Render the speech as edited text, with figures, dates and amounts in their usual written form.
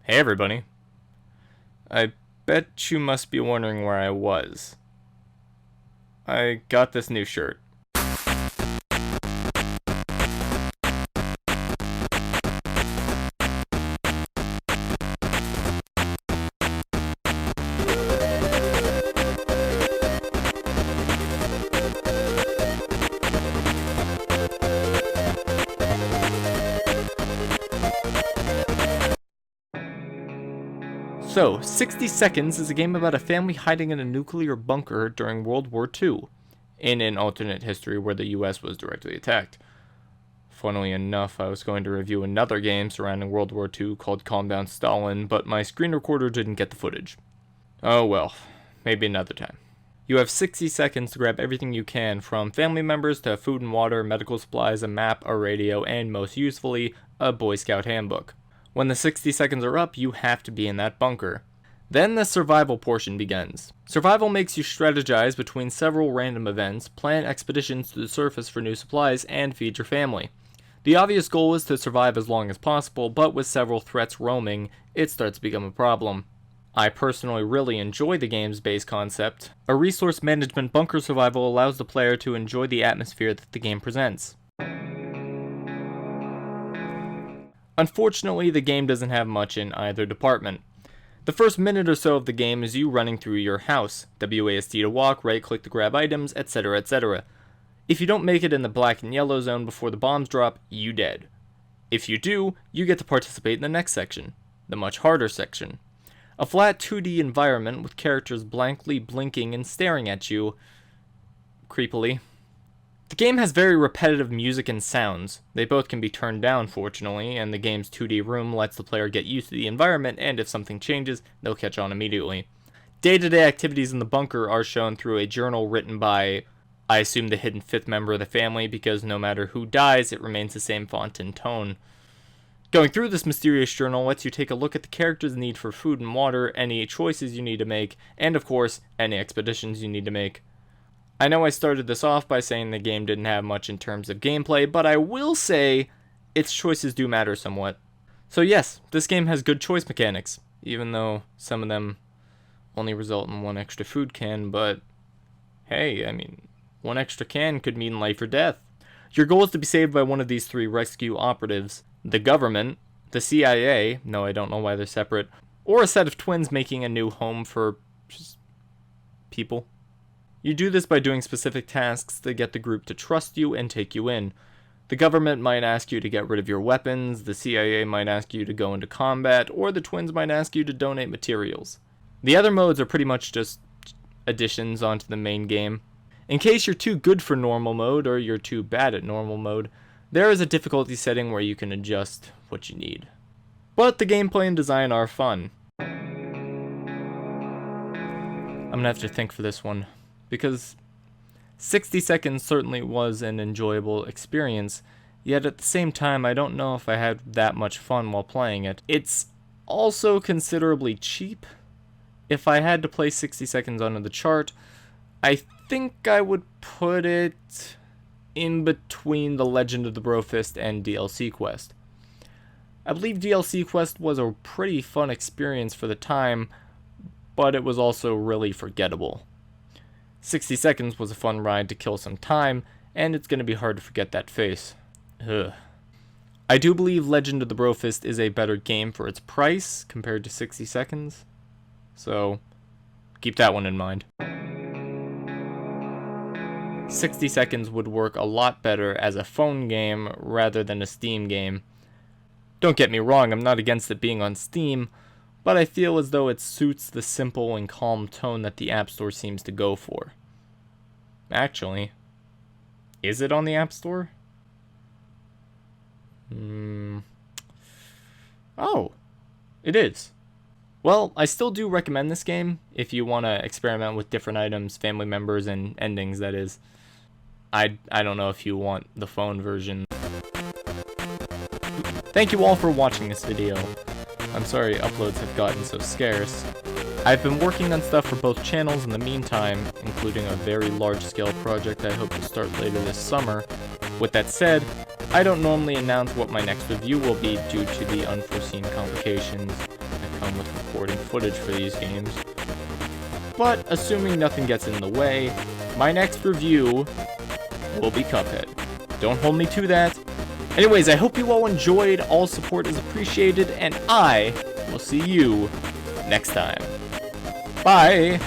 Hey everybody. I bet you must be wondering where I was. I got this new shirt. So, 60 Seconds is a game about a family hiding in a nuclear bunker during World War II, in an alternate history where the US was directly attacked. Funnily enough, I was going to review another game surrounding World War II called Calm Down Stalin, but my screen recorder didn't get the footage. Oh well, maybe another time. You have 60 seconds to grab everything you can, from family members to food and water, medical supplies, a map, a radio, and most usefully, a Boy Scout handbook. When the 60 seconds are up, you have to be in that bunker. Then the survival portion begins. Survival makes you strategize between several random events, plan expeditions to the surface for new supplies, and feed your family. The obvious goal is to survive as long as possible, but with several threats roaming, it starts to become a problem. I personally really enjoy the game's base concept. A resource management bunker survival allows the player to enjoy the atmosphere that the game presents. Unfortunately, the game doesn't have much in either department. The first minute or so of the game is you running through your house, WASD to walk, right click to grab items, etc, etc. If you don't make it in the black and yellow zone before the bombs drop, you dead. If you do, you get to participate in the next section, the much harder section. A flat 2D environment with characters blankly blinking and staring at you creepily. The game has very repetitive music and sounds. They both can be turned down, fortunately, and the game's 2D room lets the player get used to the environment, and if something changes, they'll catch on immediately. Day-to-day activities in the bunker are shown through a journal written by, I assume, the hidden fifth member of the family, because no matter who dies, it remains the same font and tone. Going through this mysterious journal lets you take a look at the character's need for food and water, any choices you need to make, and of course, any expeditions you need to make. I know I started this off by saying the game didn't have much in terms of gameplay, but I will say its choices do matter somewhat. So yes, this game has good choice mechanics, even though some of them only result in one extra food can, but hey, I mean, one extra can could mean life or death. Your goal is to be saved by one of these three rescue operatives: the government, the CIA, no I don't know why they're separate, or a set of twins making a new home for just people. You do this by doing specific tasks to get the group to trust you and take you in. The government might ask you to get rid of your weapons, the CIA might ask you to go into combat, or the twins might ask you to donate materials. The other modes are pretty much just additions onto the main game. In case you're too good for normal mode or you're too bad at normal mode, there is a difficulty setting where you can adjust what you need. But the gameplay and design are fun. I'm gonna have to think for this one, because 60 seconds certainly was an enjoyable experience, yet at the same time I don't know if I had that much fun while playing it. It's also considerably cheap. If I had to place 60 seconds onto the chart, I think I would put it in between The Legend of the Brofist and DLC Quest. I believe DLC Quest was a pretty fun experience for the time, but it was also really forgettable. 60 seconds was a fun ride to kill some time, and it's going to be hard to forget that face. Ugh. I do believe Legend of the Brofist is a better game for its price compared to 60 seconds, so keep that one in mind. 60 seconds would work a lot better as a phone game rather than a Steam game. Don't get me wrong, I'm not against it being on Steam, but I feel as though it suits the simple and calm tone that the App Store seems to go for. Actually, is it on the App Store? Oh, it is. Well, I still do recommend this game if you want to experiment with different items, family members, and endings, that is. I don't know if you want the phone version. Thank you all for watching this video. I'm sorry uploads have gotten so scarce. I've been working on stuff for both channels in the meantime, including a very large-scale project I hope to start later this summer. With that said, I don't normally announce what my next review will be due to the unforeseen complications. come with recording footage for these games. But assuming nothing gets in the way, my next review will be Cuphead. Don't hold me to that. Anyways, I hope you all enjoyed. All support is appreciated, and I will see you next time. Bye!